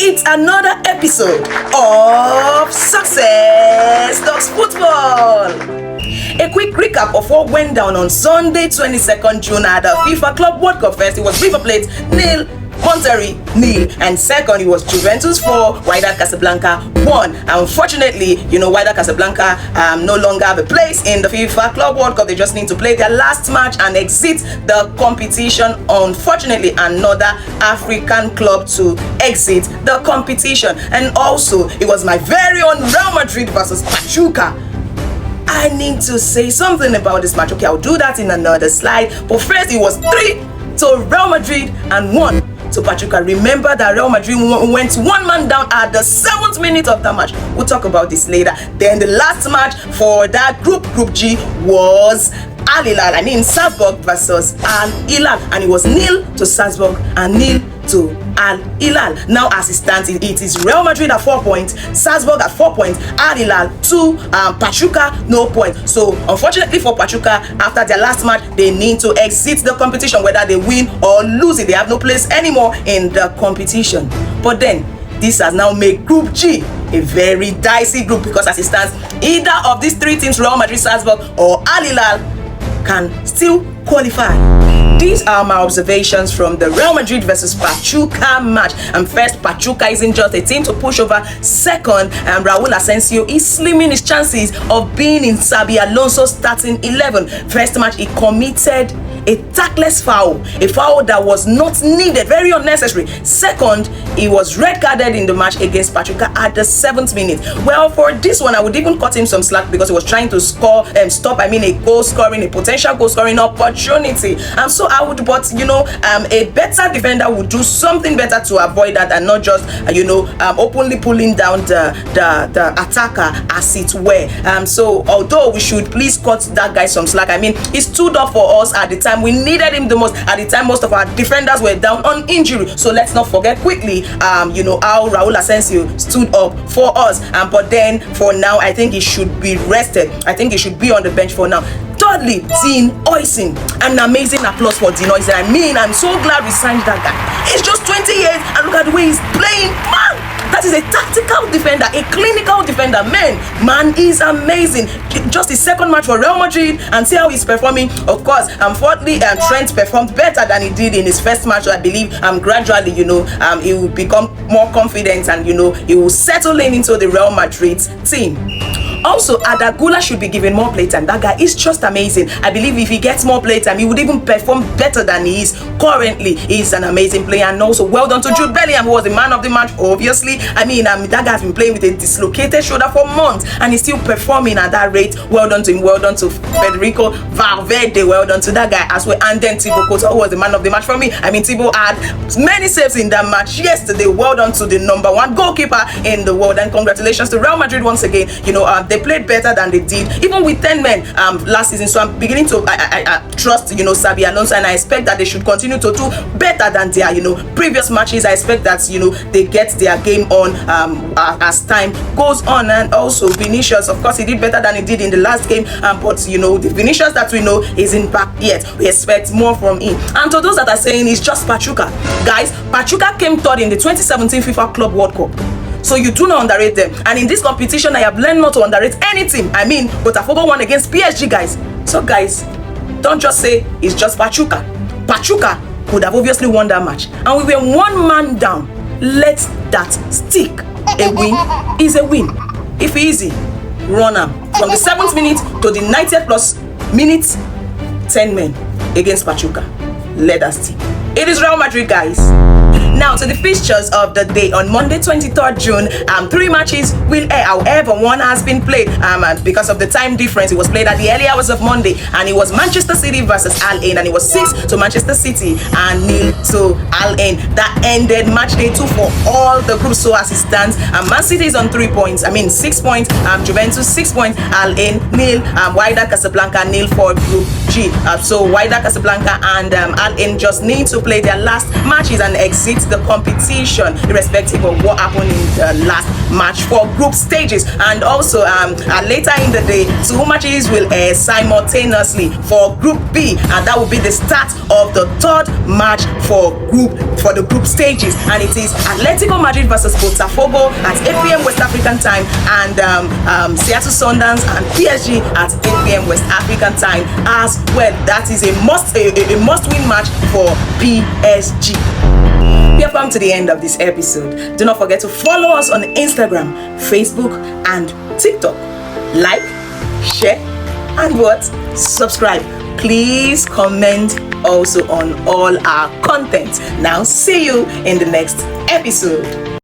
It's another episode of Success Talks Football. A quick recap of what went down on Sunday, 22nd June at the FIFA Club World Cup. First, it was River Plate 0, Monterrey 0, and second, it was Juventus 4, Wydad Casablanca 1. Unfortunately, Wydad Casablanca no longer have a place in the FIFA Club World Cup. They just need to play their last match and exit the competition. Unfortunately, another African club to exit the competition. And also, it was my very own Real Madrid versus Pachuca. I need to say something about this match. Okay, I'll do that in another slide. But first, it was 3 to Real Madrid and 1 to Pachuca. Remember that Real Madrid went one man down at the 7th minute of that match. We'll talk about this later. Then the last match for that Group G was Al Hilal, Salzburg versus Al Hilal, and it was 0 to Salzburg and 0 to Al Hilal. Now, as it stands, it is Real Madrid at 4 points, Salzburg at 4 points, Al Hilal 2, Pachuca no point. So, unfortunately for Pachuca, after their last match, they need to exit the competition, whether they win or lose it. They have no place anymore in the competition. But then, this has now made Group G a very dicey group, because as it stands, either of these 3 teams, Real Madrid, Salzburg, or Al Hilal, can still qualify. These are my observations from the Real Madrid versus Pachuca match. And first, Pachuca isn't just a team to push over. Second, Raul Asensio is slimming his chances of being in Xabi Alonso's starting 11. First match, he committed a tactless foul, a foul that was not needed, very unnecessary. Second, he was red carded in the match against Pachuca at the 7th minute. Well, for this one, I would even cut him some slack, because he was trying to stop a goal scoring, a potential goal scoring opportunity. So I would, but a better defender would do something better to avoid that, and not just openly pulling down the attacker, as it were. So although we should please cut that guy some slack, he stood up for us at the time we needed him the most. At the time, most of our defenders were down on injury. So let's not forget quickly, how Raul Asensio stood up for us. But then for now, I think he should be rested. I think he should be on the bench for now. Thirdly, Dean Oisin. An amazing applause for Dean Oisin. I'm so glad we signed that guy. He's just 20 years, and look at the way he's playing. Man, that is a tactical defender, a clinical defender. Man is amazing. Just his second match for Real Madrid, and see how he's performing. Of course, fourthly, Trent performed better than he did in his first match. So I believe gradually, he will become more confident, and he will settle into the Real Madrid team. Also, Adagula should be given more playtime. That guy is just amazing. I believe if he gets more playtime, he would even perform better than he is currently. He's an amazing player. And also, well done to Jude Bellingham, who was the man of the match, obviously. That guy's been playing with a dislocated shoulder for months, and he's still performing at that rate. Well done to him. Well done to Federico Valverde. Well done to that guy as well. And then Thibaut Courtois, who was the man of the match for me. Thibaut had many saves in that match yesterday. Well done to the #1 goalkeeper in the world. And congratulations to Real Madrid once again. They played better than they did, even with 10 men last season. So I'm beginning to trust Xabi Alonso, and I expect that they should continue to do better than their previous matches. I expect that they get their game on as time goes on. And also Vinicius, of course, he did better than he did in the last game, but the Vinicius that we know isn't back yet. We expect more from him. And to those that are saying it's just Pachuca, guys, Pachuca came third in the 2017 FIFA Club World Cup. So you do not underrate them. And in this competition, I have learned not to underrate any team. Botafogo won against PSG, guys. So guys, don't just say it's just Pachuca. Pachuca could have obviously won that match, and we were one man down. Let that stick. A win is a win. If easy, run am from the 7th minute to the 90th plus minutes. 10 men against Pachuca. Let that stick. It is Real Madrid, guys. Now to the fixtures of the day. On Monday, 23rd June, 3 matches will air. However, one has been played because of the time difference. It was played at the early hours of Monday, and it was Manchester City versus Al Ain, and it was 6 to Manchester City and 0 to Al Ain. That ended match day 2 for all the groups. So as it stands, Man City is on 3 points. 6 points. Juventus 6 points. Al Ain 0. Wydad Casablanca 0 for Group PSG. So Wydad Casablanca and Al Ain just need to play their last matches and exit the competition, irrespective of what happened in the last match for group stages. And also later in the day, 2 matches will air simultaneously for Group B, and that will be the start of the 3rd match for the group stages. And it is Atletico Madrid versus Botafogo at 8 p.m. West African time, and Seattle Sundowns and PSG at 8 p.m. West African time as well. That is a must-win match for PSG. We have come to the end of this episode. Do not forget to follow us on Instagram, Facebook, and TikTok. Like, share, and subscribe. Please comment also on all our content. Now, see you in the next episode.